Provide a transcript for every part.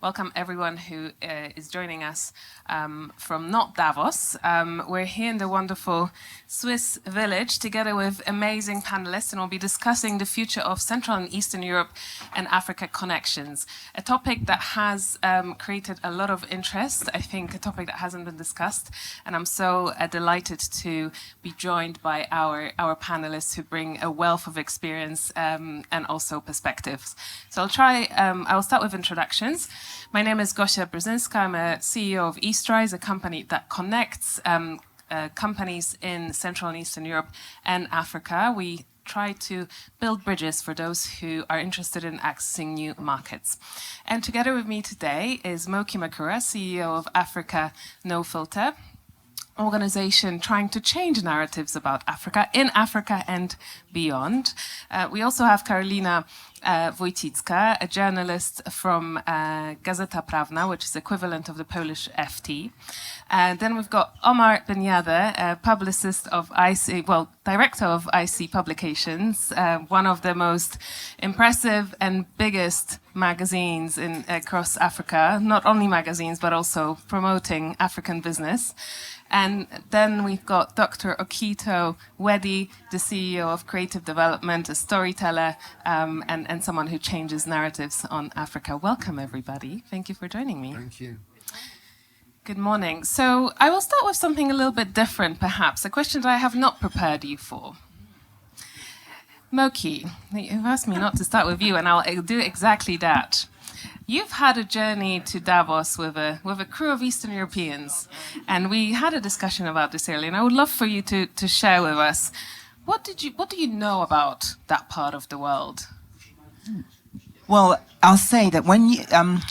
Welcome everyone who is joining us from not Davos. We're here in the wonderful Swiss village together with amazing panelists, and we'll be discussing the future of Central and Eastern Europe and Africa connections, a topic that has created a lot of interest, I think a topic that hasn't been discussed, and I'm so delighted to be joined by our panelists who bring a wealth of experience and also perspectives. So I'll start with introductions. My name is Gosia Brzezinska. I'm a CEO of Eastrise, a company that connects companies in Central and Eastern Europe and Africa. We try to build bridges for those who are interested in accessing new markets. And together with me today is Moki Makura, CEO of Africa No Filter, organization trying to change narratives about Africa, in Africa and beyond. We also have Karolina Wojcicka, a journalist from Gazeta Prawna, which is equivalent of the Polish FT. Then we've got Omar Benyader, a publicist of director of IC Publications, one of the most impressive and biggest magazines across Africa, not only magazines, but also promoting African business. And then we've got Dr. Okito Wedi, the CEO of Creative Development, a storyteller, and someone who changes narratives on Africa. Welcome, everybody. Thank you for joining me. Thank you. Good morning. So I will start with something a little bit different, perhaps, a question that I have not prepared you for. Moki, you've asked me not to start with you, and I'll do exactly that. You've had a journey to Davos with a crew of Eastern Europeans, and we had a discussion about this earlier, and I would love for you to share with us, what do you know about that part of the world? Well, I'll say that when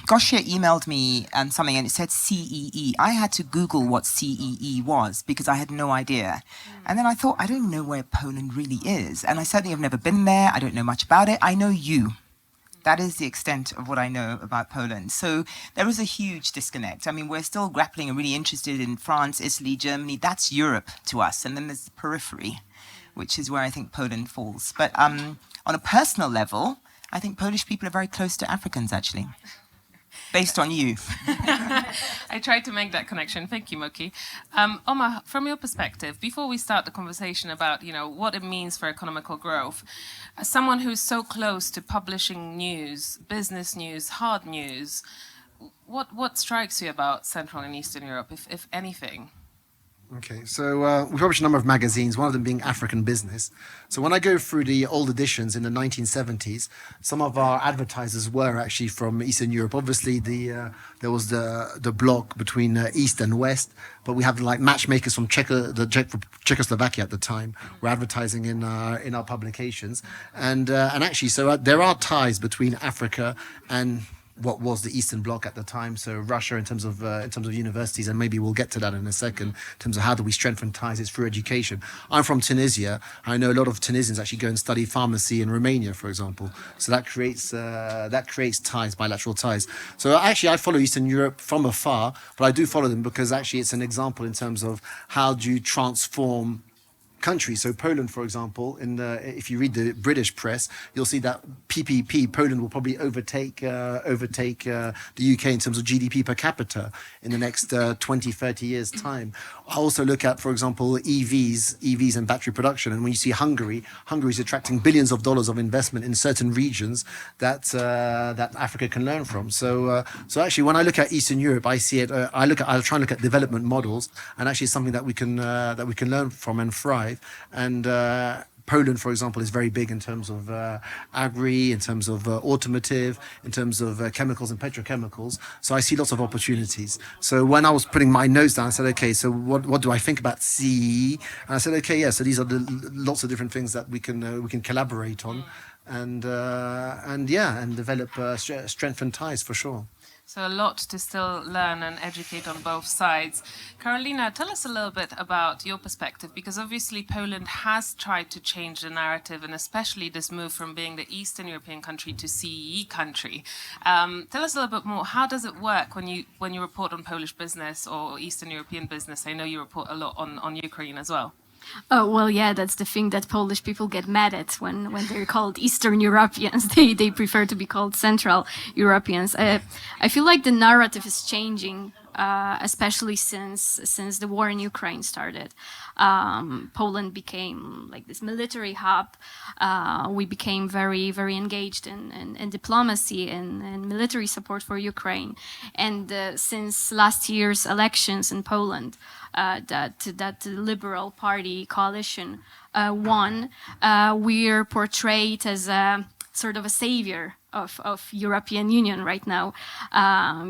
Gosia emailed me something and it said CEE, I had to Google what CEE was because I had no idea. And then I thought, I don't know where Poland really is. And I certainly have never been there. I don't know much about it. I know you. That is the extent of what I know about Poland. So there is a huge disconnect. I mean, we're still grappling and really interested in France, Italy, Germany. That's Europe to us. And then there's the periphery, which is where I think Poland falls. But on a personal level, I think Polish people are very close to Africans, actually, based on you. I tried to make that connection. Thank you, Moki. Omar, from your perspective, before we start the conversation about what it means for economical growth, as someone who's so close to publishing news, business news, hard news, what strikes you about Central and Eastern Europe, if anything? Okay, so we publish a number of magazines, one of them being African Business. So when I go through the old editions in the 1970s, some of our advertisers were actually from Eastern Europe. Obviously, there was the block between East and West, but we have like matchmakers from Czechoslovakia at the time were advertising in our publications, and actually, so there are ties between Africa and what was the Eastern Bloc at the time, so Russia in terms of universities, and maybe we'll get to that in a second, in terms of how do we strengthen ties, it's through education. I'm from Tunisia. I know a lot of Tunisians actually go and study pharmacy in Romania, for example. So that creates ties, bilateral ties. So actually I follow Eastern Europe from afar, but I do follow them because actually it's an example in terms of how do you transform countries. So Poland, for example, if you read the British press, you'll see that PPP, Poland will probably overtake the UK in terms of GDP per capita in the next 20, 30 years' time. I also look at, for example, EVs and battery production. And when you see Hungary is attracting billions of dollars of investment in certain regions that Africa can learn from. So actually, when I look at Eastern Europe, I see it. I try and look at development models, and actually, it's something that we can learn from and thrive. And Poland, for example, is very big in terms of agri, in terms of automotive, in terms of chemicals and petrochemicals. So I see lots of opportunities. So when I was putting my notes down, I said, okay, so what do I think about CEE? And I said, okay, yeah, so these are lots of different things that we can collaborate on, and develop strengthen ties for sure. So a lot to still learn and educate on both sides. Karolina, tell us a little bit about your perspective, because obviously Poland has tried to change the narrative, and especially this move from being the Eastern European country to CEE country. Tell us a little bit more. How does it work when you report on Polish business or Eastern European business? I know you report a lot on Ukraine as well. Oh, well, yeah, that's the thing that Polish people get mad at when they're called Eastern Europeans. They prefer to be called Central Europeans. I feel like the narrative is changing, especially since the war in Ukraine started. Poland became like this military hub. We became very, very engaged in diplomacy and military support for Ukraine. And since last year's elections in Poland, that the Liberal Party coalition won, we're portrayed as a sort of a savior of European Union right now,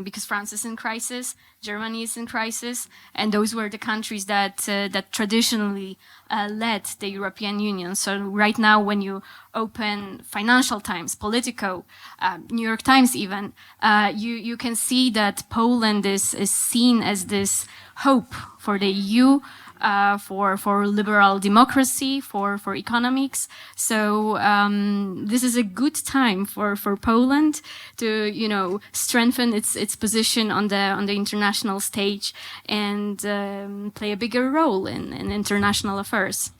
because France is in crisis, Germany is in crisis, and those were the countries that traditionally led the European Union. So right now, when you open Financial Times, Politico, New York Times even, you can see that Poland is seen as this hope for the EU, for liberal democracy, for economics. So this is a good time for Poland to, you know, strengthen its position on the international stage and play a bigger role in international affairs.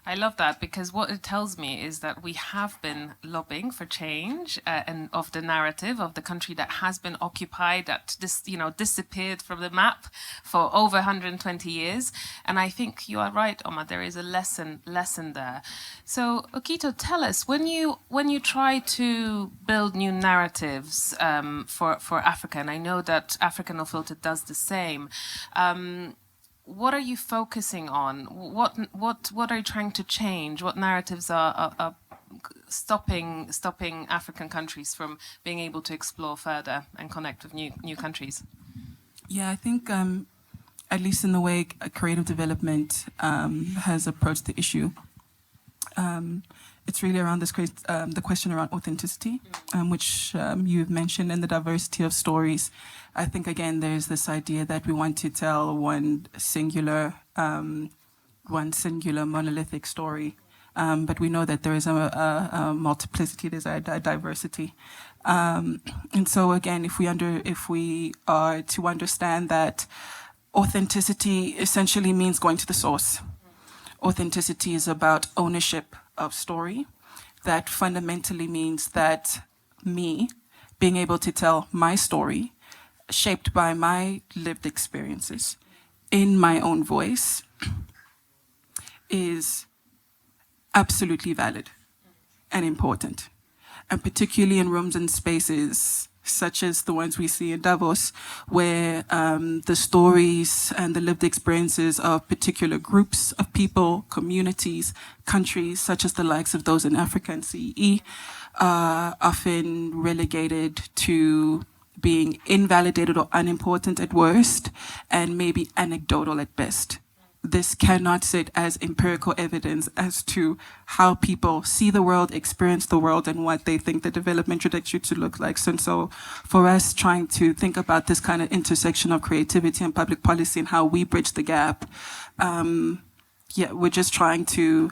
I love that, because what it tells me is that we have been lobbying for change and of the narrative of the country that has been occupied, that disappeared from the map for over 120 years. And I think you are right, Oma. There is a lesson there. So, Okito, tell us, when you try to build new narratives for Africa, and I know that Africa No Filtered does the same. What are you focusing on? What are you trying to change? What narratives are stopping African countries from being able to explore further and connect with new countries? Yeah, I think at least in the way creative development has approached the issue, it's really around the question around authenticity, which you've mentioned, and the diversity of stories. I think, again, there's this idea that we want to tell one singular monolithic story, but we know that there is a multiplicity, there's a diversity. And so, again, if we are to understand that authenticity essentially means going to the source. Authenticity is about ownership of story. That fundamentally means that me being able to tell my story, shaped by my lived experiences, in my own voice, is absolutely valid and important. And particularly in rooms and spaces such as the ones we see in Davos, where the stories and the lived experiences of particular groups of people, communities, countries, such as the likes of those in Africa and CEE, are often relegated to being invalidated or unimportant at worst, and maybe anecdotal at best. This cannot sit as empirical evidence as to how people see the world, experience the world, and what they think the development trajectory to look like. And so for us, trying to think about this kind of intersection of creativity and public policy and how we bridge the gap, we're trying to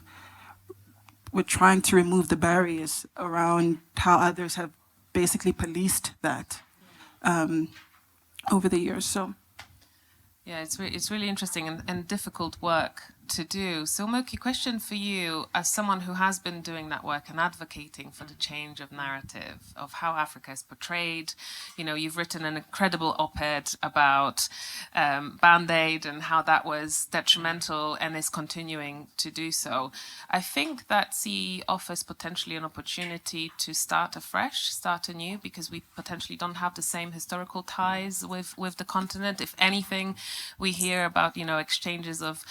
remove the barriers around how others have basically policed that over the years. So. Yeah, it's really interesting and difficult work to do. So, Moki, question for you, as someone who has been doing that work and advocating for the change of narrative of how Africa is portrayed. You know, you've written an incredible op-ed about Band-Aid and how that was detrimental and is continuing to do so. I think that CEE offers potentially an opportunity to start afresh, start anew, because we potentially don't have the same historical ties with the continent. If anything, we hear about, exchanges of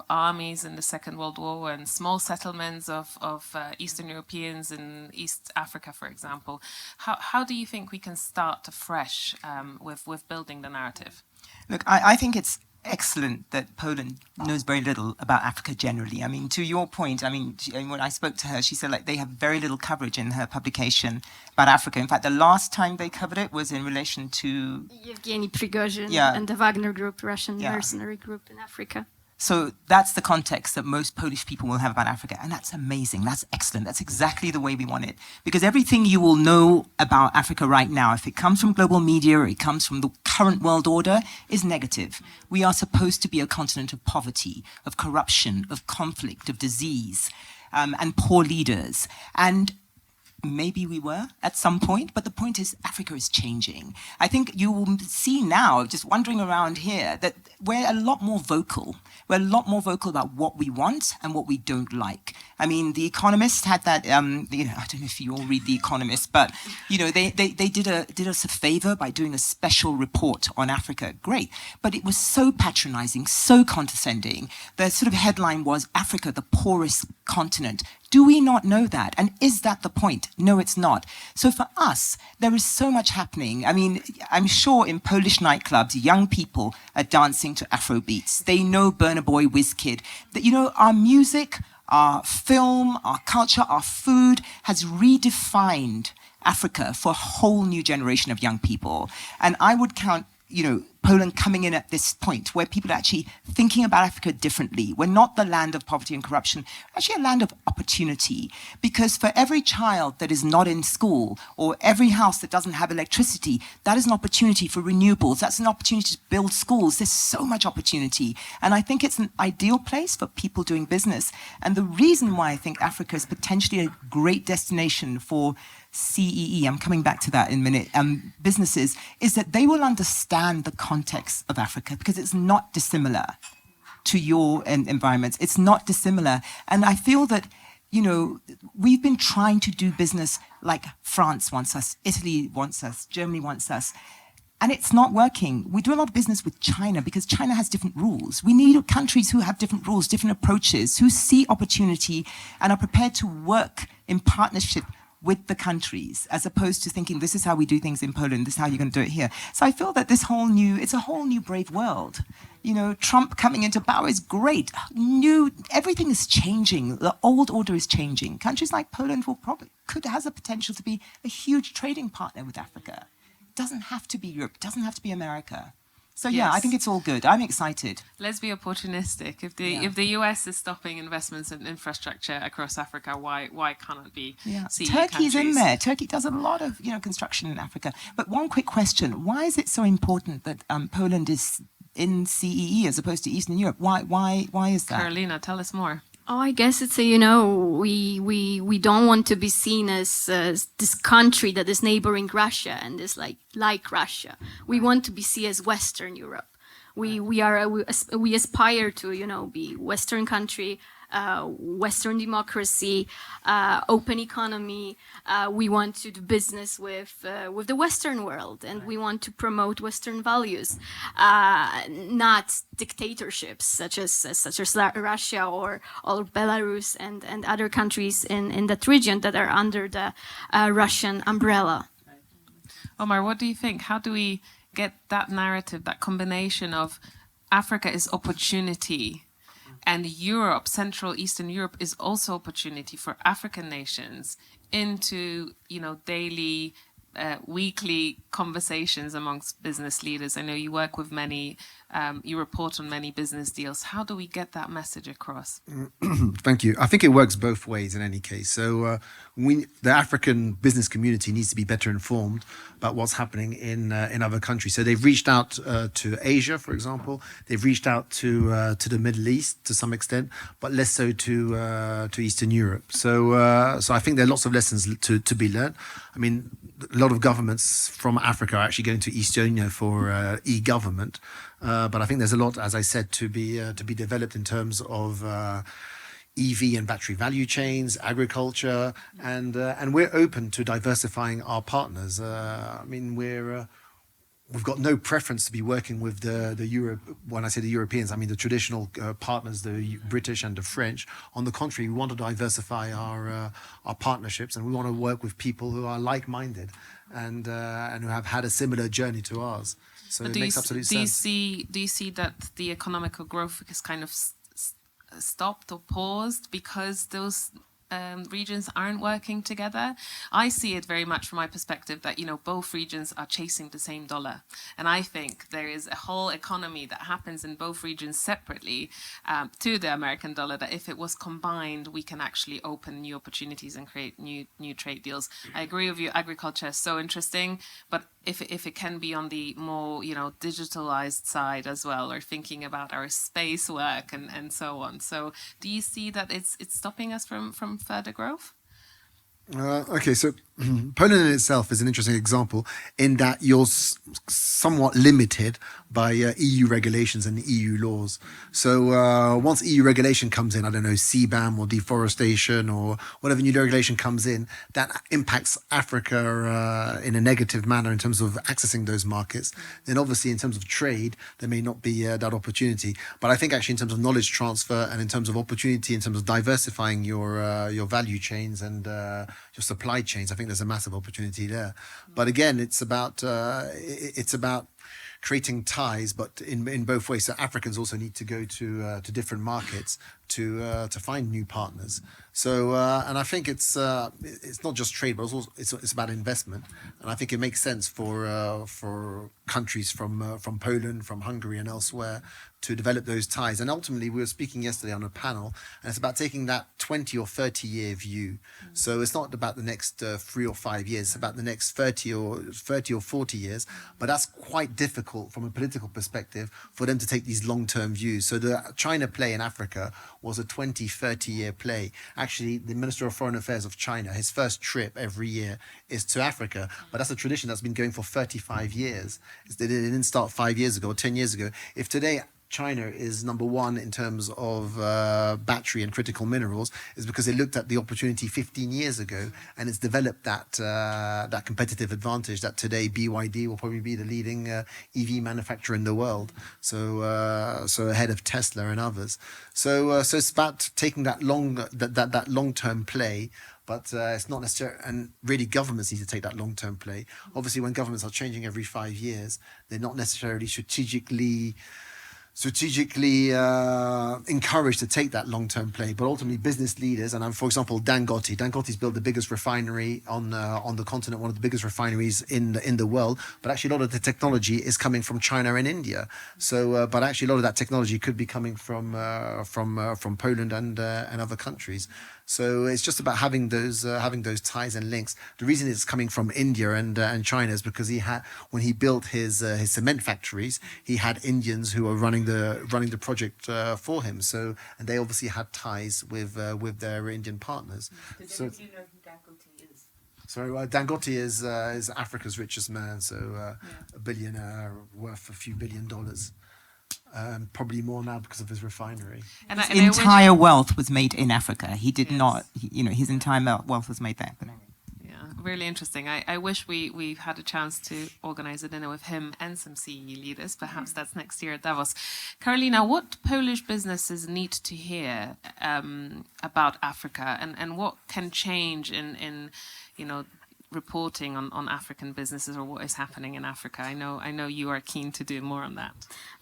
armies in the Second World War and small settlements of Eastern Europeans in East Africa, for example. How do you think we can start afresh with building the narrative? Look, I think it's excellent that Poland knows very little about Africa generally. I mean, to your point, when I spoke to her, she said they have very little coverage in her publication about Africa. In fact, the last time they covered it was in relation to Yevgeny Prigozhin Yeah. and the Wagner Group, Russian mercenary group in Africa. So that's the context that most Polish people will have about Africa. And that's amazing. That's excellent. That's exactly the way we want it. Because everything you will know about Africa right now, if it comes from global media or it comes from the current world order, is negative. We are supposed to be a continent of poverty, of corruption, of conflict, of disease, and poor leaders. And maybe we were at some point, but the point is Africa is changing. I think you will see now, just wandering around here, that we're a lot more vocal. We're a lot more vocal about what we want and what we don't like. I mean, The Economist had that, I don't know if you all read The Economist, but, they did us a favor by doing a special report on Africa. Great. But it was so patronizing, so condescending. The sort of headline was, Africa, the poorest continent. Do we not know that? And is that the point? No, it's not. So for us, there is so much happening. I mean, I'm sure in Polish nightclubs, young people are dancing to Afro beats. They know Burna Boy, Wizkid. That, our music, our film, our culture, our food has redefined Africa for a whole new generation of young people. And I would count, Poland coming in at this point where people are actually thinking about Africa differently. We're not the land of poverty and corruption, we're actually a land of opportunity. Because for every child that is not in school or every house that doesn't have electricity, that is an opportunity for renewables. That's an opportunity to build schools. There's so much opportunity. And I think it's an ideal place for people doing business. And the reason why I think Africa is potentially a great destination for CEE, I'm coming back to that in a minute, businesses, is that they will understand the context of Africa because it's not dissimilar to your environments. It's not dissimilar. And I feel that, we've been trying to do business like France wants us, Italy wants us, Germany wants us. And it's not working. We do a lot of business with China because China has different rules. We need countries who have different rules, different approaches, who see opportunity and are prepared to work in partnership with the countries, as opposed to thinking this is how we do things in Poland, this is how you're going to do it here. So I feel that it's a whole new brave world. Trump coming into power is great. Everything is changing. The old order is changing. Countries like Poland has the potential to be a huge trading partner with Africa. It doesn't have to be Europe, it doesn't have to be America. So yeah, I think it's all good. I'm excited. Let's be opportunistic. If the US is stopping investments in infrastructure across Africa, why can't it be CE Turkey's countries? in there. Turkey does a lot of construction in Africa. But one quick question: why is it so important that Poland is in CEE as opposed to Eastern Europe? Why is that? Carolina, tell us more. Oh, I guess it's we don't want to be seen as this country that is neighboring Russia and is like Russia. We want to be seen as Western Europe. We aspire to be Western country, Western democracy, open economy. We want to do business with the Western world, and we want to promote Western values, not dictatorships such as Russia or Belarus and other countries in that region that are under the Russian umbrella. Omar, what do you think? How do we get that narrative, that combination of Africa is opportunity and Europe, Central Eastern Europe, is also opportunity for African nations into, daily, weekly conversations amongst business leaders? I know you work with many, you report on many business deals. How do we get that message across? Thank you. I think it works both ways in any case. So the African business community needs to be better informed about what's happening in other countries. So they've reached out to Asia, for example. They've reached out to the Middle East to some extent, but less so to Eastern Europe. So I think there are lots of lessons to be learned. I mean, a lot of governments from Africa are actually going to Estonia for e-government. But I think there's a lot, as I said, to be developed in terms of EV and battery value chains, agriculture, and we're open to diversifying our partners. I mean, we've got no preference to be working with the Europe. When I say the Europeans, I mean the traditional partners, the British and the French. On the contrary, we want to diversify our partnerships, and we want to work with people who are like-minded and who have had a similar journey to ours. So it makes absolute sense. Do you see that the economical growth is kind of stopped or paused because those regions aren't working together. I see it very much from my perspective that, both regions are chasing the same dollar. And I think there is a whole economy that happens in both regions separately to the American dollar, that if it was combined, we can actually open new opportunities and create new trade deals. I agree with you, agriculture is so interesting, but if it can be on the more, digitalized side as well, or thinking about our space work and so on. So do you see that it's stopping us from further growth? Okay, so Poland in itself is an interesting example in that you're somewhat limited by EU regulations and EU laws. So once EU regulation comes in, I don't know, CBAM or deforestation or whatever new regulation comes in, that impacts Africa in a negative manner in terms of accessing those markets. Then obviously in terms of trade, there may not be that opportunity. But I think actually in terms of knowledge transfer and in terms of opportunity, in terms of diversifying your value chains and your supply chains, I think there's a massive opportunity there. But again, it's about creating ties, but in both ways. So Africans also need to go to different markets to find new partners. So and I think it's not just trade, but it's about investment. And I think it makes sense for countries from Poland, from Hungary, and elsewhere to develop those ties. And ultimately, we were speaking yesterday on a panel, and it's about taking that 20 or 30 year view. So it's not about the next 3 or 5 years; it's about the next 30 or 40 years. But that's quite difficult from a political perspective for them to take these long-term views. So the China play in Africa was a 20, 30 year play. Actually, the Minister of Foreign Affairs of China, his first trip every year is to Africa. But that's a tradition that's been going for 35 years. It didn't start 5 years ago or 10 years ago. If today China is number one in terms of battery and critical minerals, is because they looked at the opportunity 15 years ago, and it's developed that competitive advantage that today BYD will probably be the leading EV manufacturer in the world. So ahead of Tesla and others. So it's about taking that long-term play. But it's not necessarily, and really governments need to take that long-term play. Obviously, when governments are changing every 5 years, they're not necessarily strategically encouraged to take that long-term play, but ultimately business leaders, and for example, Dangote's built the biggest refinery on the continent, one of the biggest refineries in the world, but actually a lot of the technology is coming from China and India. So, but actually a lot of that technology could be coming from Poland and other countries. So it's just about having those ties and links. The reason it's coming from India and China is because when he built his cement factories, he had Indians who were running the project for him. So, and they obviously had ties with their Indian partners. So, do you know who Dangote is? Sorry, Dangote is Africa's richest man. So a billionaire worth a few $1 billion. Probably more now because of his refinery. And his entire wealth was made in Africa. He did not, his entire wealth was made there. Yeah, really interesting. I wish we had a chance to organize a dinner with him and some CEE leaders. Perhaps that's next year at Davos. Carolina, what Polish businesses need to hear about Africa, and what can change in reporting on African businesses, or what is happening in Africa? I know you are keen to do more on that.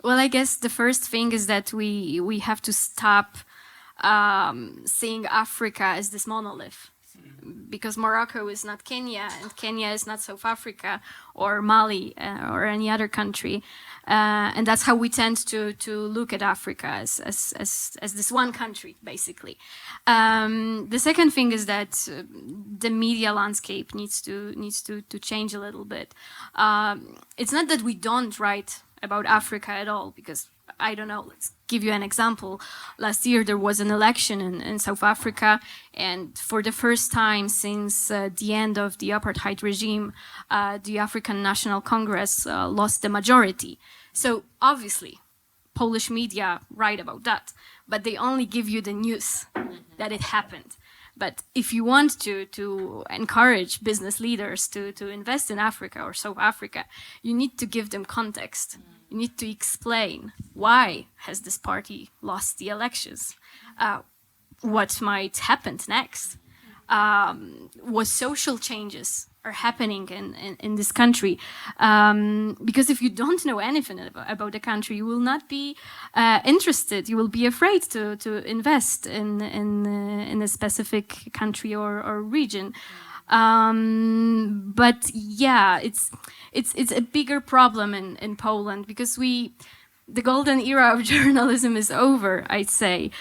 Well, I guess the first thing is that we have to stop seeing Africa as this monolith. Because Morocco is not Kenya, and Kenya is not South Africa or Mali or any other country, and that's how we tend to look at Africa as this one country, basically. The second thing is that the media landscape needs to change a little bit. It's not that we don't write about Africa at all, because I don't know, let's give you an example. Last year there was an election in South Africa, and for the first time since the end of the apartheid regime, the African National Congress lost the majority. So obviously, Polish media write about that, but they only give you the news that it happened. But if you want to encourage business leaders to invest in Africa or South Africa, you need to give them context. You need to explain why has this party lost the elections, what might happen next, what social changes are happening in this country. Because if you don't know anything about the country, you will not be interested. You will be afraid to invest in a specific country or region. But yeah, it's a bigger problem in Poland because the golden era of journalism is over, I'd say.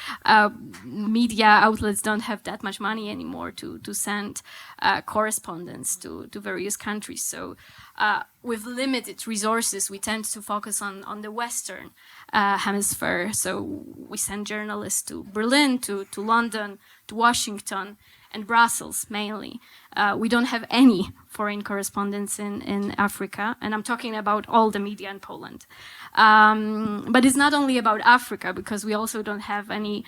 Media outlets don't have that much money anymore to send correspondents to various countries. So with limited resources, we tend to focus on the Western hemisphere. So we send journalists to Berlin, to London, to Washington, and Brussels mainly. We don't have any foreign correspondents in Africa, and I'm talking about all the media in Poland. But it's not only about Africa, because we also don't have any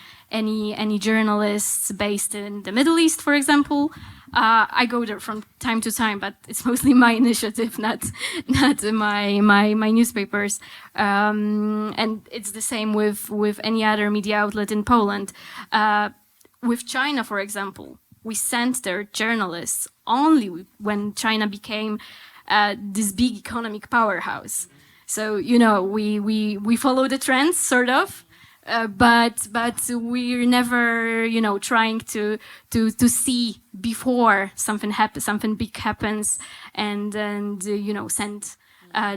journalists based in the Middle East, for example. I go there from time to time, but it's mostly my initiative, not my newspapers. And it's the same with any other media outlet in Poland. With China, for example, we sent their journalists only when China became this big economic powerhouse. So, you know, we follow the trends, sort of, but we're never, you know, trying to see before something happens, something big happens, and you know, send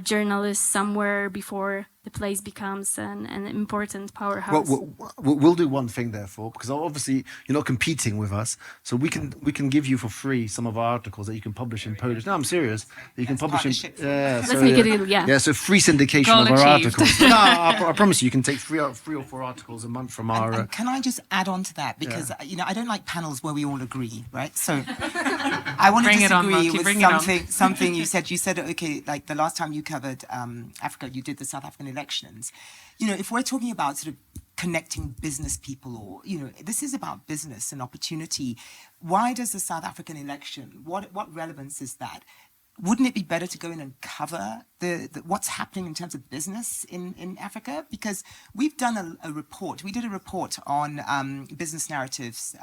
journalists somewhere before the place becomes an important powerhouse. We'll do one thing, therefore, because obviously you're not competing with us, so we can give you for free some of our articles that you can publish in Polish. No, I'm serious. That you can publish in Let's make it a, yeah. Yeah, so free syndication Goal of our achieved. articles. No, I promise you can take three or four articles a month from our. And can I just add on to that, because you know, I don't like panels where we all agree, right? So I want to Bring it on, disagree Monkey, with bring it on. something you said. You said, okay, like the last time you covered Africa, you did the South African elections. You know, if we're talking about sort of connecting business people, or, you know, this is about business and opportunity. Why does the South African election, what relevance is that? Wouldn't it be better to go in and cover the what's happening in terms of business in Africa? Because we've done a report. We did a report on business narratives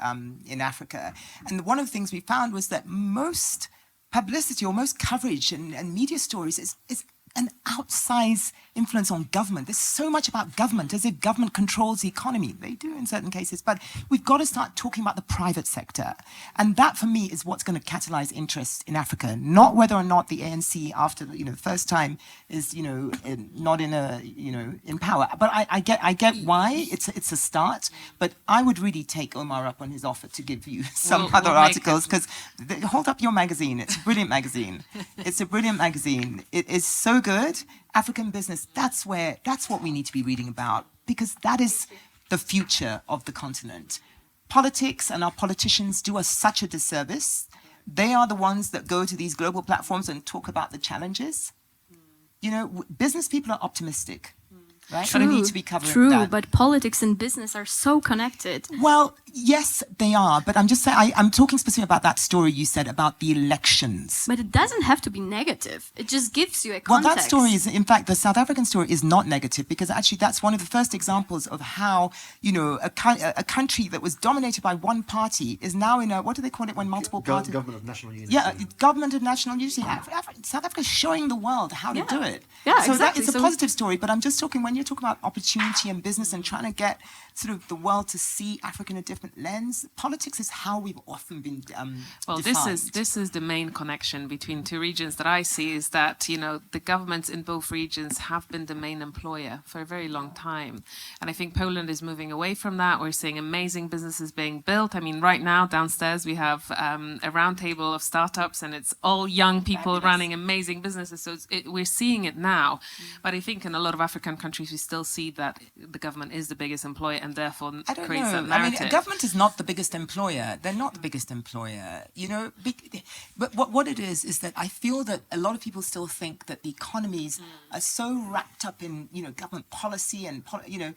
in Africa. And one of the things we found was that most publicity or most coverage and media stories is an outsized influence on government. There's so much about government, as if government controls the economy. They do in certain cases, but we've got to start talking about the private sector. And that, for me, is what's going to catalyze interest in Africa, not whether or not the ANC, after the first time, is not in power. But I get why it's a start. But I would really take Omar up on his offer to give you some other articles, because hold up your magazine. It's a brilliant magazine. It's a brilliant magazine. It is so good. African business, that's what we need to be reading about, because that is the future of the continent. Politics and our politicians do us such a disservice. They are the ones that go to these global platforms and talk about the challenges. You know, business people are optimistic, right? True, but I need to be covering true, that. but politics and business are so connected. Well, yes, they are. But I'm just saying, I'm talking specifically about that story you said about the elections. But it doesn't have to be negative. It just gives you a Well, context. that story is, in fact, the South African story is not negative, because actually that's one of the first examples of how, you know, a country that was dominated by one party is now in a, what do they call it when multiple parties? Government of National Unity. Yeah, government of national unity. South Africa is showing the world how to do it. Yeah, so exactly. that is a So- positive story. But I'm just talking, when you're talking about opportunity and business and trying to get sort of the world to see Africa in a different lens, politics is how we've often been Well, defined. this is the main connection between two regions that I see, is that, you know, the governments in both regions have been the main employer for a very long time. And I think Poland is moving away from that. We're seeing amazing businesses being built. I mean, right now downstairs we have a round table of startups, and it's all young people Fabulous. running amazing businesses. So we're seeing it now. But I think in a lot of African countries we still see that the government is the biggest employer, and therefore I don't creates know. that I narrative. mean, government is not the biggest employer. They're not the biggest employer, you know. But what it is that I feel that a lot of people still think that the economies are so wrapped up in, you know, government policy and, you know,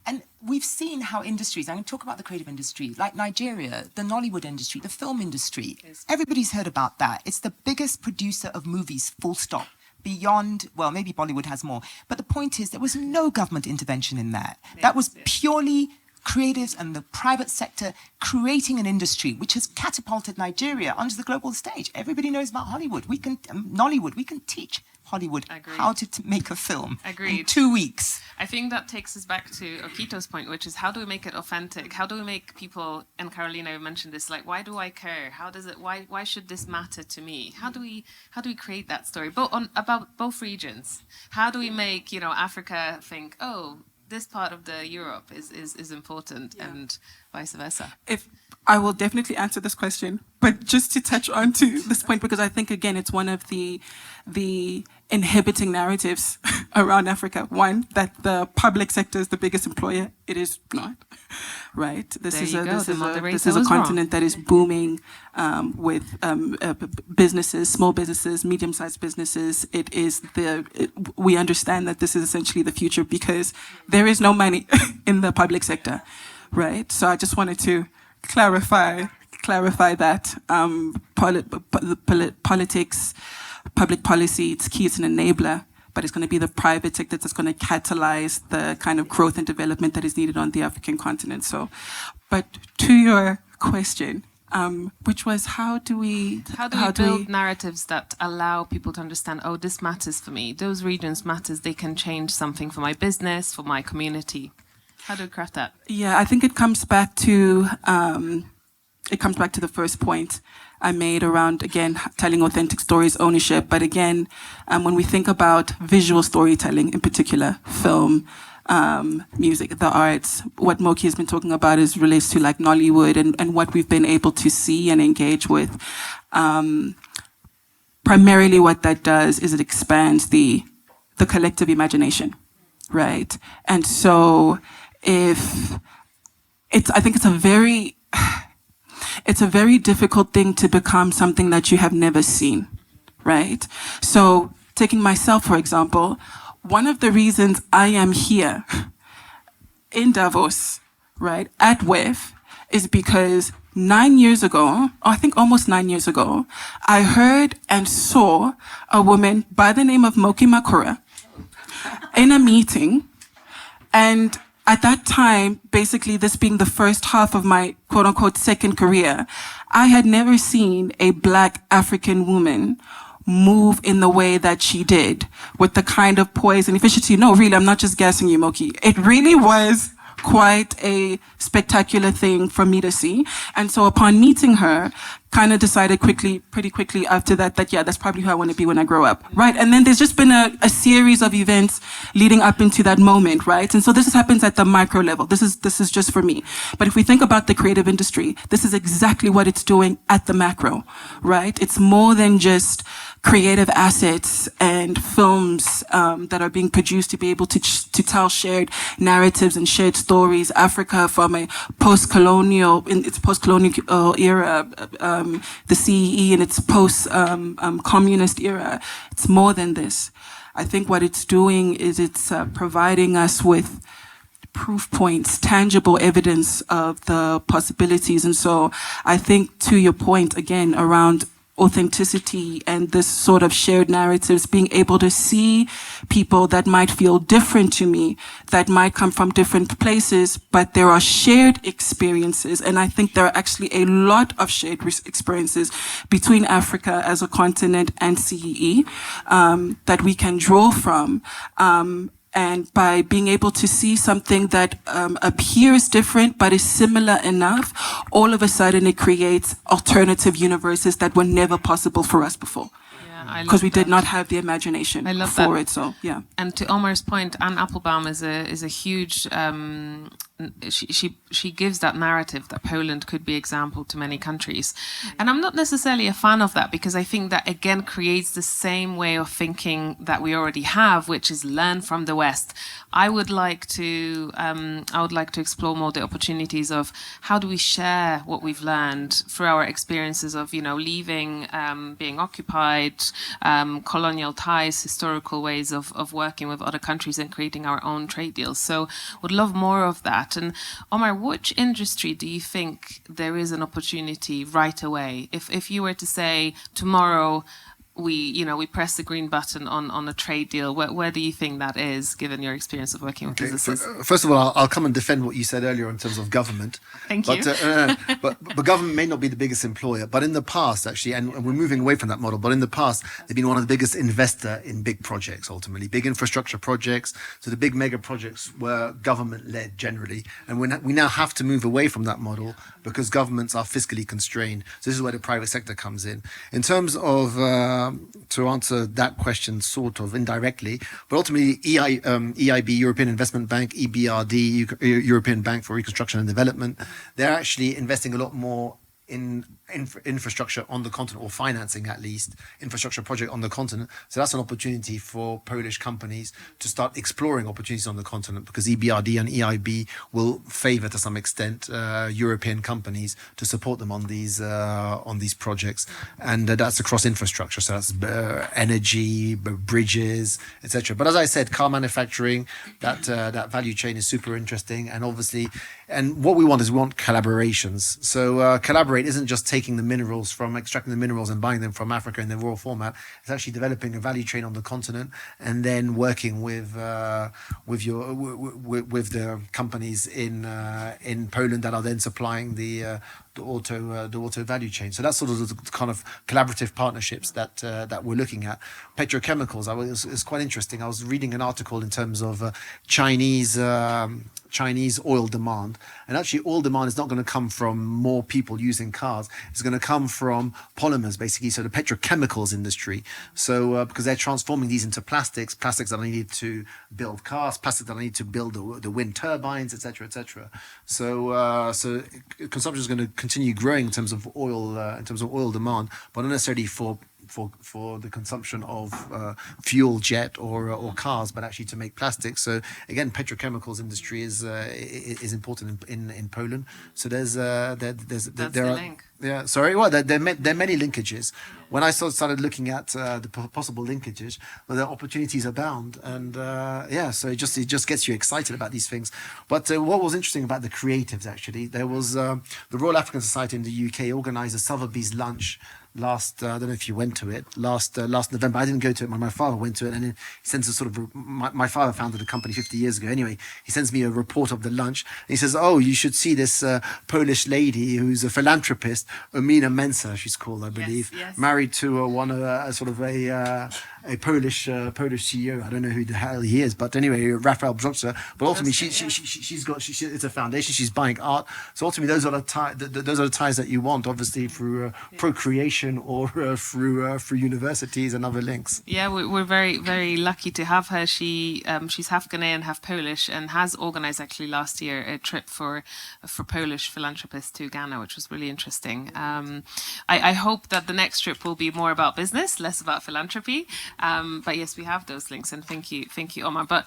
and we've seen how industries, I'm going to talk about the creative industry, like Nigeria, the Nollywood industry, the film industry. Everybody's heard about that. It's the biggest producer of movies, full stop. Beyond, well, maybe Bollywood has more. But the point is, there was no government intervention in that. That was purely creatives and the private sector creating an industry which has catapulted Nigeria onto the global stage. Everybody knows about Hollywood. We can, Nollywood, we can teach Hollywood Agreed. how to make a film in Agreed. 2 weeks. I think that takes us back to Okito's point, which is how do we make it authentic? How do we make people, and Carolina mentioned this, like, why do I care? How does it, why should this matter to me? How do we create that story? About both regions. How do we make, Africa think, oh, this part of the Europe is important, and vice versa? If I will definitely answer this question, but just to touch on to this point, because I think, again, it's one of the inhibiting narratives around Africa. One, that the public sector is the biggest employer. It is not, right? This is a continent that is booming with businesses, small businesses, medium-sized businesses. We understand that this is essentially the future because there is no money in the public sector, right? So I just wanted to clarify that politics, public policy, it's key, it's an enabler, but it's going to be the private sector that's going to catalyze the kind of growth and development that is needed on the African continent. So, but to your question, which was how do we build narratives that allow people to understand, oh, this matters for me, those regions matters, they can change something for my business, for my community. How do we craft that? Yeah, I think it comes back to the first point I made around, again, telling authentic stories, ownership. But again, when we think about visual storytelling, in particular, film, music, the arts, what Moki has been talking about relates to like Nollywood and what we've been able to see and engage with. Primarily what that does is it expands the collective imagination, right? And so I think it's a very difficult thing to become something that you have never seen, right? So taking myself, for example, one of the reasons I am here in Davos, right, at WEF, is because 9 years ago, I think almost 9 years ago, I heard and saw a woman by the name of Moki Makura in a meeting, and at that time, basically this being the first half of my quote-unquote second career, I had never seen a Black African woman move in the way that she did, with the kind of poise and efficiency. No, really, I'm not just gassing you, Moki. It really was quite a spectacular thing for me to see. And so upon meeting her, kind of decided pretty quickly after that, yeah, that's probably who I want to be when I grow up, right? And then there's just been a series of events leading up into that moment, right? And so this happens at the micro level. This is just for me. But if we think about the creative industry, this is exactly what it's doing at the macro, right? It's more than just creative assets and films that are being produced to be able to tell shared narratives and shared stories. Africa from in its post-colonial era, the CEE in its post-communist era. It's more than this. I think what it's doing is it's providing us with proof points, tangible evidence of the possibilities. And so I think, to your point, again, around authenticity and this sort of shared narratives, being able to see people that might feel different to me, that might come from different places, but there are shared experiences. And I think there are actually a lot of shared experiences between Africa as a continent and CEE that we can draw from. And by being able to see something that appears different but is similar enough, all of a sudden it creates alternative universes that were never possible for us before. Because we did not have the imagination for it. So yeah. And to Omar's point, Anne Applebaum is a huge. She gives that narrative that Poland could be example to many countries, and I'm not necessarily a fan of that, because I think that again creates the same way of thinking that we already have, which is learn from the West. I would like to explore more the opportunities of how do we share what we've learned through our experiences of leaving, being occupied, colonial ties, historical ways of working with other countries and creating our own trade deals. So would love more of that. And Omar, which industry do you think there is an opportunity right away? If you were to say tomorrow, we press the green button on a trade deal? Where do you think that is, given your experience of working with businesses? First of all, I'll come and defend what you said earlier in terms of government. Thank you. But government may not be the biggest employer, but in the past, actually, and we're moving away from that model, but in the past, they've been one of the biggest investor in big projects, ultimately, big infrastructure projects. So the big mega projects were government-led generally. And we now have to move away from that model because governments are fiscally constrained. So this is where the private sector comes in. In terms of, to answer that question sort of indirectly, but ultimately EIB, European Investment Bank, EBRD, European Bank for Reconstruction and Development, they're actually investing a lot more in infrastructure on the continent, or financing at least infrastructure project on the continent. So that's an opportunity for Polish companies to start exploring opportunities on the continent, because EBRD and EIB will favor to some extent European companies to support them on these projects, and that's across infrastructure. So that's energy, bridges, etc. But as I said, car manufacturing, that value chain is super interesting, and obviously, and what we want collaborations. So collaborate isn't just extracting the minerals and buying them from Africa in their raw format. It's actually developing a value chain on the continent, and then working with the companies in Poland that are then supplying the auto value chain. So that's sort of the kind of collaborative partnerships that we're looking at. Petrochemicals, it's quite interesting. I was reading an article in terms of Chinese oil demand, and actually oil demand is not going to come from more people using cars. It's going to come from polymers, basically, so the petrochemicals industry. So because they're transforming these into plastics that are needed to build cars, plastics that are needed to build the wind turbines, etc., etc. So consumption is going to continue growing in terms of oil demand, but not necessarily for the consumption of fuel, jet or cars, but actually to make plastics. So again, petrochemicals industry is important in Poland. So there are link. Yeah, sorry. Well, there are many linkages. When I started looking at the possible linkages, well, the opportunities abound, and so it just gets you excited about these things. But what was interesting about the creatives, actually, there was the Royal African Society in the UK organised a Sotheby's lunch last, I don't know if you went to it, last November. I didn't go to it, my father went to it, and he sends a sort of, my father founded a company 50 years ago. Anyway, he sends me a report of the lunch, and he says, oh, you should see this Polish lady who's a philanthropist, Omina Mensa, she's called, I believe, yes. married to a Polish CEO. I don't know who the hell he is, but anyway, Raphael Brzoza. But ultimately, it's a foundation. She's buying art. So ultimately, those are the ties that you want, obviously through procreation or through universities and other links. Yeah, we're very, very lucky to have her. She's half Ghanaian, half Polish, and has organised actually last year a trip for Polish philanthropists to Ghana, which was really interesting. I hope that the next trip will be more about business, less about philanthropy. But yes, we have those links, and thank you, Omar. But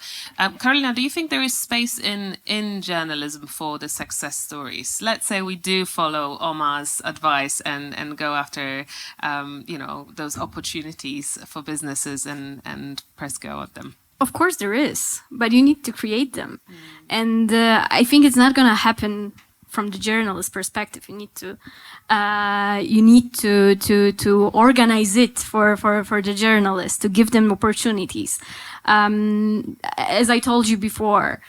Carolina, do you think there is space in journalism for the success stories? Let's say we do follow Omar's advice and go after those opportunities for businesses and press go at them. Of course there is, but you need to create them. And I think it's not going to happen from the journalist perspective. You need to organize it for the journalists, to give them opportunities. As I told you before,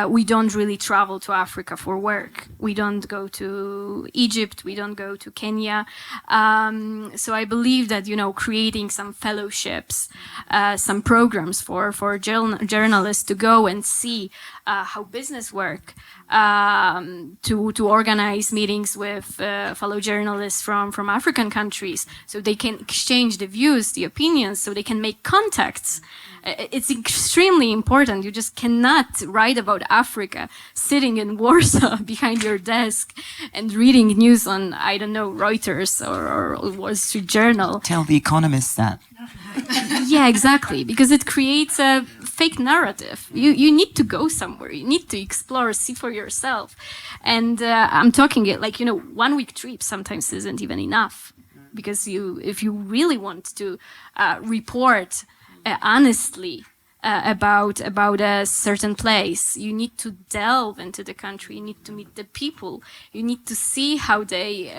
we don't really travel to Africa for work. We don't go to Egypt. We don't go to Kenya. So I believe that, creating some fellowships, some programs for journalists to go and see how business work, to organize meetings with fellow journalists from African countries, so they can exchange the views, the opinions, so they can make contacts. It's extremely important. You just cannot write about Africa sitting in Warsaw behind your desk and reading news on, I don't know, Reuters or Wall Street Journal. Tell the economists that. Yeah, exactly, because it creates a fake narrative. You need to go somewhere. You need to explore, see for yourself. And I'm talking it like, 1 week trip sometimes isn't even enough, because if you really want to report honestly about a certain place. You need to delve into the country. You need to meet the people. You need to see how they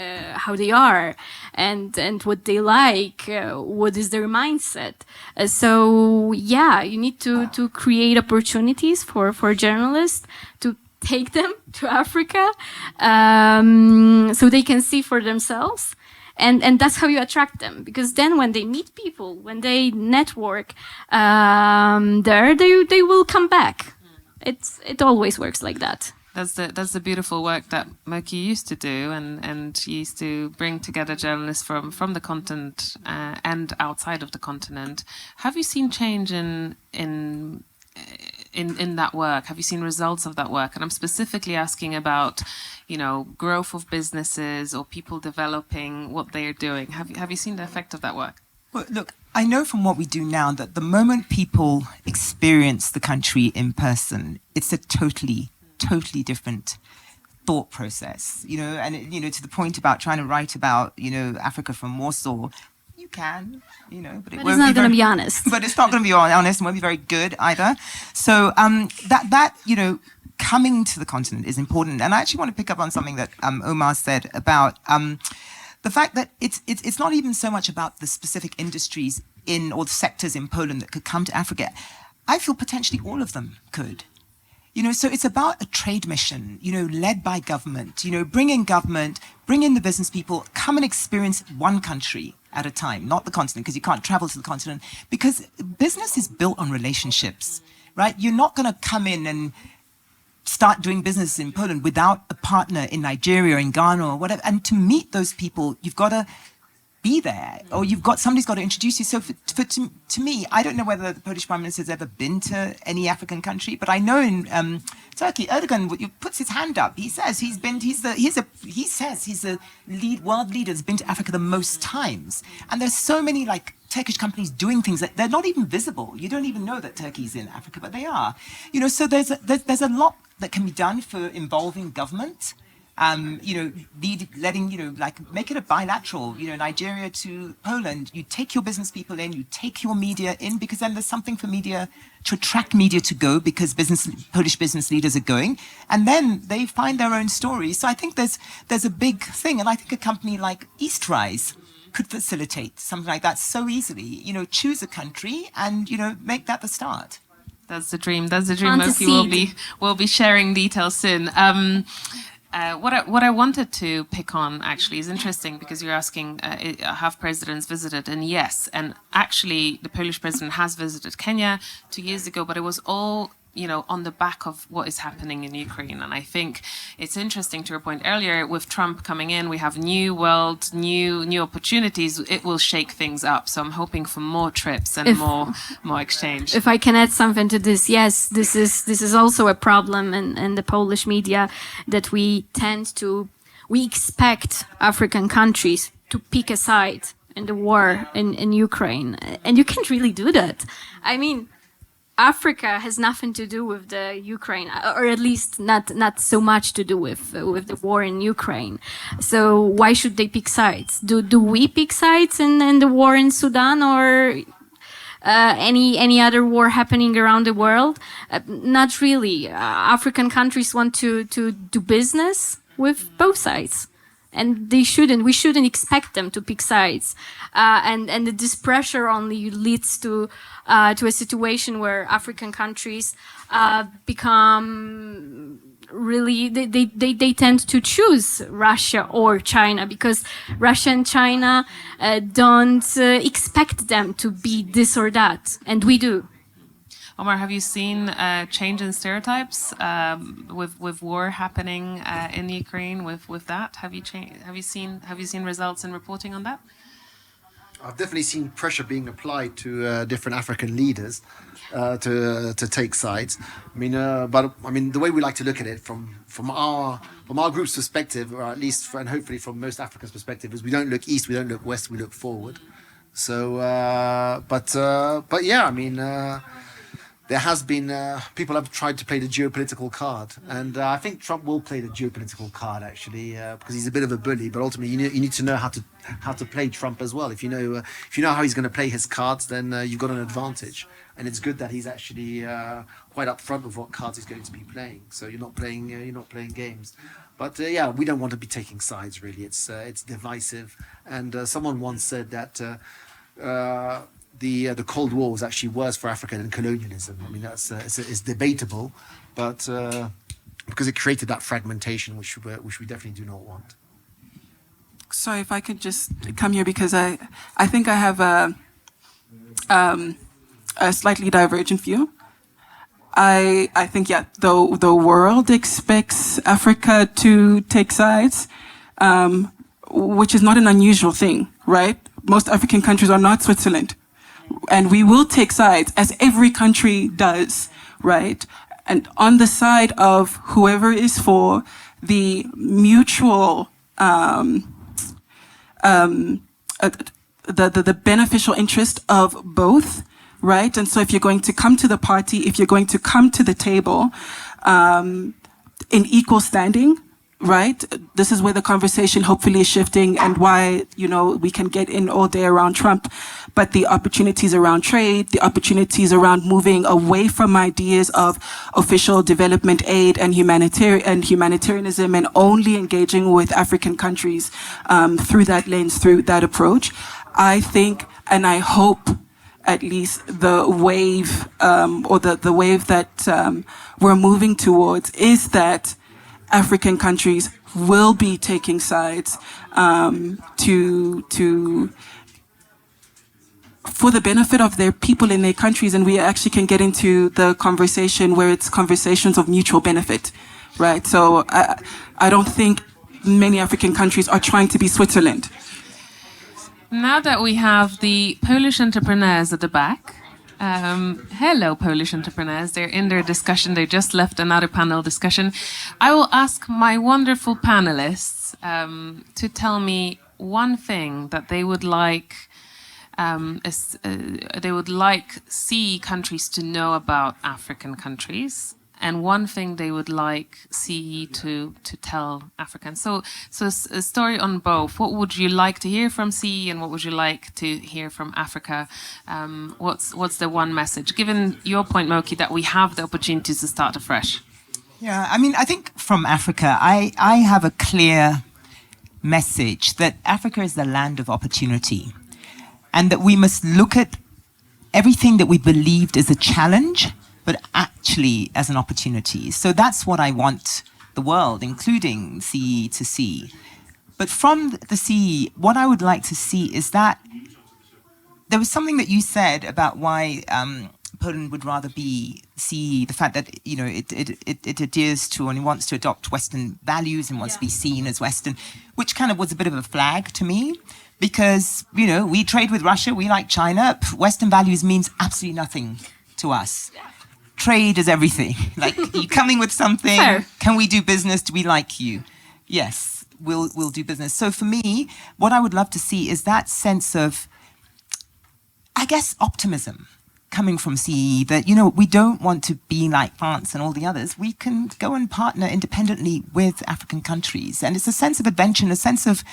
are and what they like. What is their mindset? So yeah, you need to create opportunities for journalists to take them to Africa, so they can see for themselves. And that's how you attract them, because then when they meet people, when they network there, they will come back. It always works like that. That's the beautiful work that Moki used to do, and she used to bring together journalists from the continent and outside of the continent. Have you seen change in that work? Have you seen results of that work? And I'm specifically asking about, growth of businesses or people developing what they are doing. Have you seen the effect of that work? Well, look, I know from what we do now that the moment people experience the country in person, it's a totally different thought process, and to the point about trying to write about, Africa from Warsaw. You can, but it's not going to be honest. But it's not going to be honest and won't be very good either. So that coming to the continent is important. And I actually want to pick up on something that Omar said about the fact that it's not even so much about the specific industries or the sectors in Poland that could come to Africa. I feel potentially all of them could. So it's about a trade mission, led by government, bring in the business people, come and experience one country at a time, not the continent, because you can't travel to the continent, because business is built on relationships, right? You're not going to come in and start doing business in Poland without a partner in Nigeria or in Ghana or whatever. And to meet those people, you've got to be there, or somebody's got to introduce you. So to me, I don't know whether the Polish Prime Minister has ever been to any African country, but I know in Turkey, Erdogan puts his hand up. He says he's the world leader that's been to Africa the most times. And there's so many Turkish companies doing things that they're not even visible. You don't even know that Turkey's in Africa, but they are. So there's a lot that can be done for involving government. Make it a bilateral, Nigeria to Poland. You take your business people in, you take your media in, because then there's something for media to attract media to go, because Polish business leaders are going, and then they find their own stories. So I think there's a big thing, and I think a company like Eastrise could facilitate something like that so easily. Choose a country and make that the start. That's the dream. Moki will be sharing details soon. What I wanted to pick on actually is interesting, because you're asking, have presidents visited? And yes, and actually the Polish president has visited Kenya 2 years ago, but it was all on the back of what is happening in Ukraine. And I think it's interesting, to your point earlier, with Trump coming in, we have new world, new opportunities. It will shake things up. So I'm hoping for more trips and more exchange. If I can add something to this, yes, this is also a problem in the Polish media, that we expect African countries to pick a side in the war in Ukraine. And you can't really do that. I mean, Africa has nothing to do with the Ukraine, or at least not so much to do with the war in Ukraine. So why should they pick sides? Do we pick sides in the war in Sudan or any other war happening around the world? Not really. African countries want to do business with both sides. And we shouldn't expect them to pick sides. And this pressure only leads to a situation where African countries become really, they tend to choose Russia or China, because Russia and China don't expect them to be this or that, and we do. Omar, have you seen a change in stereotypes with war happening in Ukraine? With that, have you seen results in reporting on that? I've definitely seen pressure being applied to different African leaders to take sides. But the way we like to look at it from our group's perspective, or at least and hopefully from most Africans' perspective, is we don't look east, we don't look west, we look forward. So, but yeah, there has been people have tried to play the geopolitical card, and I think Trump will play the geopolitical card actually, because he's a bit of a bully. But ultimately, you need to know how to play Trump as well. If you know how he's going to play his cards, then you've got an advantage. and it's good that he's actually quite upfront with what cards he's going to be playing. So you're not playing games. But yeah, we don't want to be taking sides. Really, it's divisive. And someone once said that the Cold War was actually worse for Africa than colonialism. I mean, it's debatable, but because it created that fragmentation, which we definitely do not want. Sorry, if I could just come here, because I think I have a slightly divergent view. I think, yeah, the world expects Africa to take sides, which is not an unusual thing, right? Most African countries are not Switzerland, and we will take sides, as every country does, right? And on the side of whoever is for the mutual the beneficial interest of both, right? And so if you're going to come to the party, if you're going to come to the table in equal standing, right? This is where the conversation hopefully is shifting, and why, we can get in all day around Trump, but the opportunities around trade, the opportunities around moving away from ideas of official development aid and humanitarianism, and only engaging with African countries through that lens, through that approach. I think, and I hope, at least the wave, or the wave that we're moving towards, is that African countries will be taking sides for the benefit of their people in their countries, and we actually can get into the conversation where it's conversations of mutual benefit, right? So I don't think many African countries are trying to be Switzerland. Now that we have the Polish entrepreneurs at the back, hello, Polish entrepreneurs. They're in their discussion. They just left another panel discussion. I will ask my wonderful panelists to tell me one thing that they would like CEE countries to know about African countries, and one thing they would like CEE to tell Africans. So a story on both. What would you like to hear from CEE, and what would you like to hear from Africa? What's the one message? Given your point, Moki, that we have the opportunities to start afresh. Yeah, I mean, I think from Africa, I have a clear message that Africa is the land of opportunity, and that we must look at everything that we believed is a challenge, but actually as an opportunity. So that's what I want the world, including CEE, to see. But from the CEE, what I would like to see is that there was something that you said about why Poland would rather be CEE, the fact that it adheres to and wants to adopt Western values and wants to be seen as Western, which kind of was a bit of a flag to me. Because, we trade with Russia, we like China. Western values means absolutely nothing to us. Trade is everything. Like, you coming with something, fair. Can we do business? Do we like you? Yes, we'll do business. So for me, what I would love to see is that sense of, I guess, optimism coming from CEE, that, we don't want to be like France and all the others. We can go and partner independently with African countries. And it's a sense of adventure, and a sense of,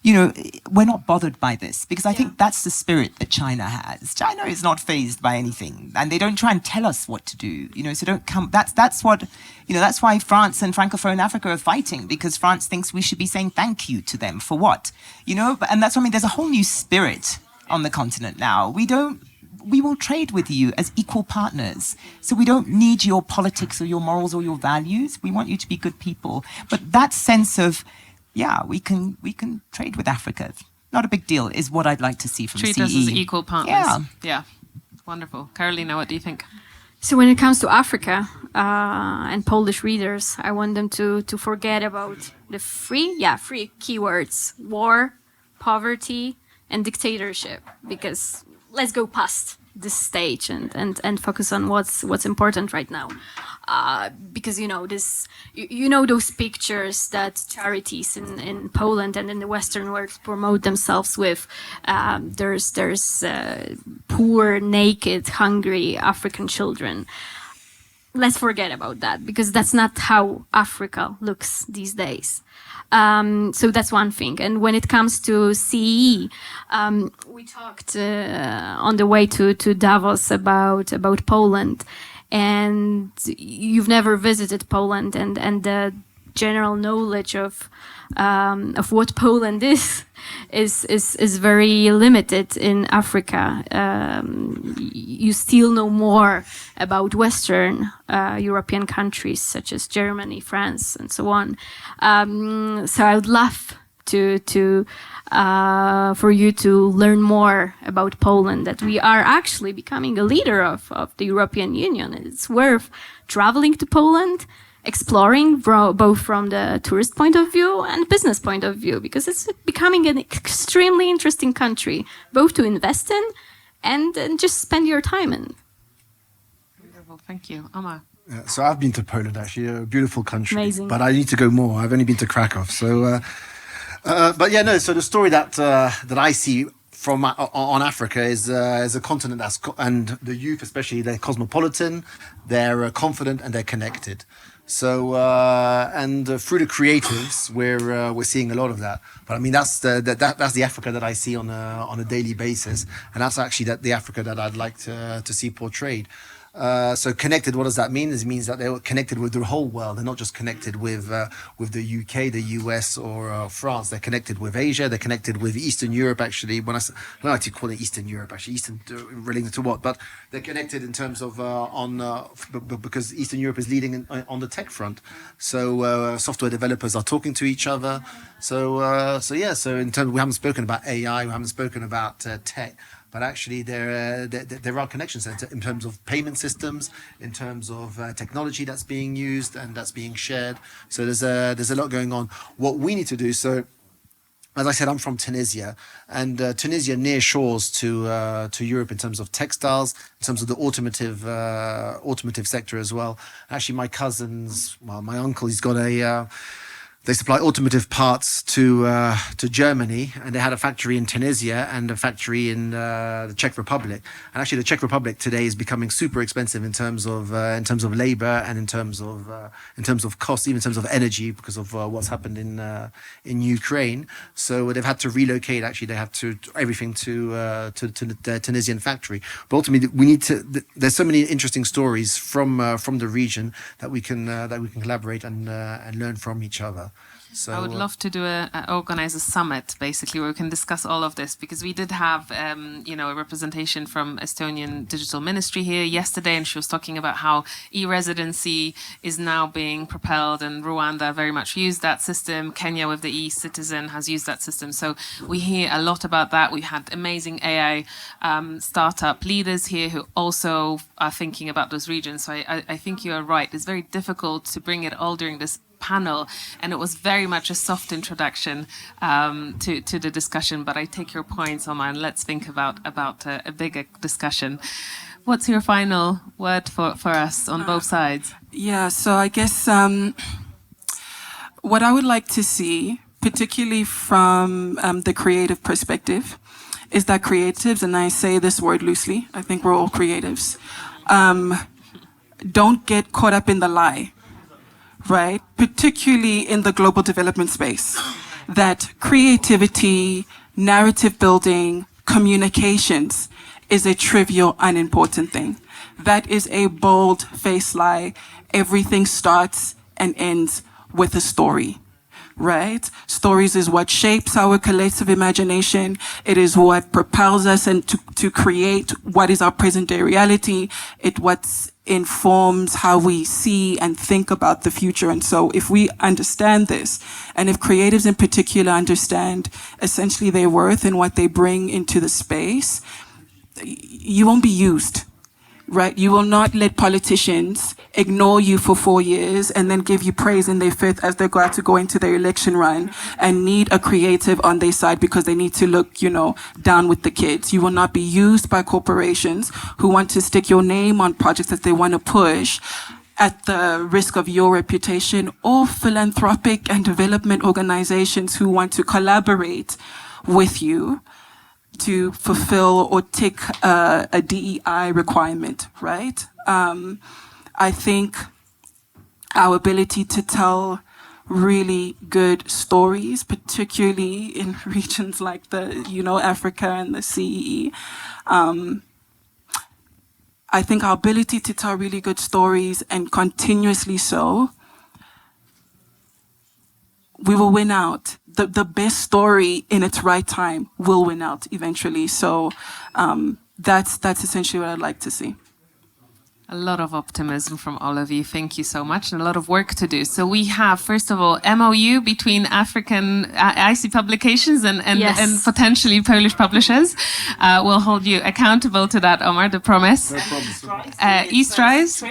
we're not bothered by this, because I think that's the spirit that China has. China is not fazed by anything, and they don't try and tell us what to do, so don't come. That's what, that's why France and Francophone Africa are fighting, because France thinks we should be saying thank you to them for what, and that's what I mean. There's a whole new spirit on the continent now. We will trade with you as equal partners. So we don't need your politics or your morals or your values. We want you to be good people. But that sense of, we can trade with Africa. Not a big deal, is what I'd like to see from CEE. Treat us as equal partners. Yeah. Wonderful. Carolina, what do you think? So when it comes to Africa and Polish readers, I want them to forget about the three keywords: war, poverty, and dictatorship, because let's go past this stage and focus on what's important right now. Because those pictures that charities in Poland and in the Western world promote themselves with. There's poor, naked, hungry African children. let's forget about that, because that's not how Africa looks these days. So that's one thing. And when it comes to CEE, we talked on the way to Davos about Poland, and you've never visited Poland, and the general knowledge of what Poland is very limited in Africa. You still know more about Western European countries such as Germany, France, and so on. So I would love for you to learn more about Poland, that we are actually becoming a leader of the European Union. It's worth traveling to Poland, exploring both from the tourist point of view and business point of view, because it's becoming an extremely interesting country, both to invest in and just spend your time in. Wonderful, thank you. Amma. So I've been to Poland, actually, a beautiful country. Amazing. But I need to go more. I've only been to Krakow. So, but yeah, no. So the story that I see from on Africa is a continent and the youth especially, they're cosmopolitan, they're confident, and they're connected. So through the creatives, we're seeing a lot of that. But I mean, that's the Africa that I see on a daily basis, and that's actually the Africa that I'd like to see portrayed. So connected, what does that mean? It means that they're connected with the whole world. They're not just connected with the UK, the US, or France. They're connected with Asia. They're connected with Eastern Europe. Actually, I don't like to call it Eastern Europe. Actually, Eastern related to what? But they're connected in terms of because Eastern Europe is leading on the tech front. So software developers are talking to each other. So yeah. So in terms, we haven't spoken about AI. We haven't spoken about tech. But actually, there are connections in terms of payment systems, in terms of technology that's being used and that's being shared. So there's a lot going on. What we need to do, so as I said, I'm from Tunisia, and Tunisia near shores to Europe in terms of textiles, in terms of the automotive sector as well. Actually, my cousins, well, my uncle, he's got they supply automotive parts to Germany, and they had a factory in Tunisia and a factory in the Czech Republic. And actually, the Czech Republic today is becoming super expensive in terms of labor and in terms of cost, even in terms of energy, because of what's happened in Ukraine. So they've had to relocate. Actually, they have to everything to the Tunisian factory. But ultimately, we need to. There's so many interesting stories from the region that we can collaborate and learn from each other. So I would love to organize a summit, basically, where we can discuss all of this, because we did have, a representation from Estonian Digital Ministry here yesterday, and she was talking about how e-residency is now being propelled, and Rwanda very much used that system. Kenya with the e-citizen has used that system. So we hear a lot about that. We had amazing AI startup leaders here who also are thinking about those regions. So I think you are right. It's very difficult to bring it all during this panel, and it was very much a soft introduction to the discussion, but I take your points, Omar, and let's think about a bigger discussion. What's your final word for us on both sides? Yeah, so I guess what I would like to see, particularly from the creative perspective, is that creatives, and I say this word loosely, I think we're all creatives, don't get caught up in the lie. Right, particularly in the global development space, that creativity, narrative building, communications is a trivial, unimportant thing. That is a bold-faced lie. Everything starts and ends with a story. Right? Stories is what shapes our collective imagination. It is what propels us and to create what is our present day reality. It what informs how we see and think about the future. And so if we understand this, and if creatives in particular understand essentially their worth and what they bring into the space, you won't be used. Right? You will not let politicians ignore you for 4 years and then give you praise in their fifth as they go to go into their election run and need a creative on their side because they need to look, down with the kids. You will not be used by corporations who want to stick your name on projects that they want to push at the risk of your reputation, or philanthropic and development organizations who want to collaborate with you to fulfill or tick a DEI requirement, right? I think our ability to tell really good stories, particularly in regions like Africa and the CEE. I think our ability to tell really good stories and continuously so, we will win out. The best story in its right time will win out eventually. So that's essentially what I'd like to see. A lot of optimism from all of you. Thank you so much, and a lot of work to do. So we have, first of all, MOU between African IC publications and potentially Polish publishers. We'll hold you accountable to that, Omar, the promise. No promise. Eastrise,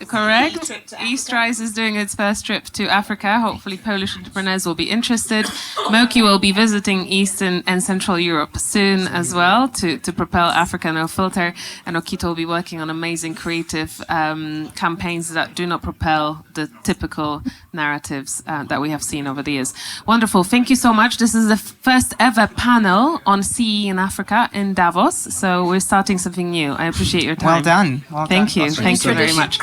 correct. Eastrise is doing its first trip to Africa. Hopefully Polish entrepreneurs will be interested. Moki will be visiting Eastern and Central Europe soon as well to propel Africa No Filter. And Okito will be working on amazing creative campaigns that do not propel the typical narratives that we have seen over the years. Wonderful. Thank you so much. This is the first ever panel on CEE in Africa in Davos. So we're starting something new. I appreciate your time. Well done. Well Thank done. you. Thank you very much.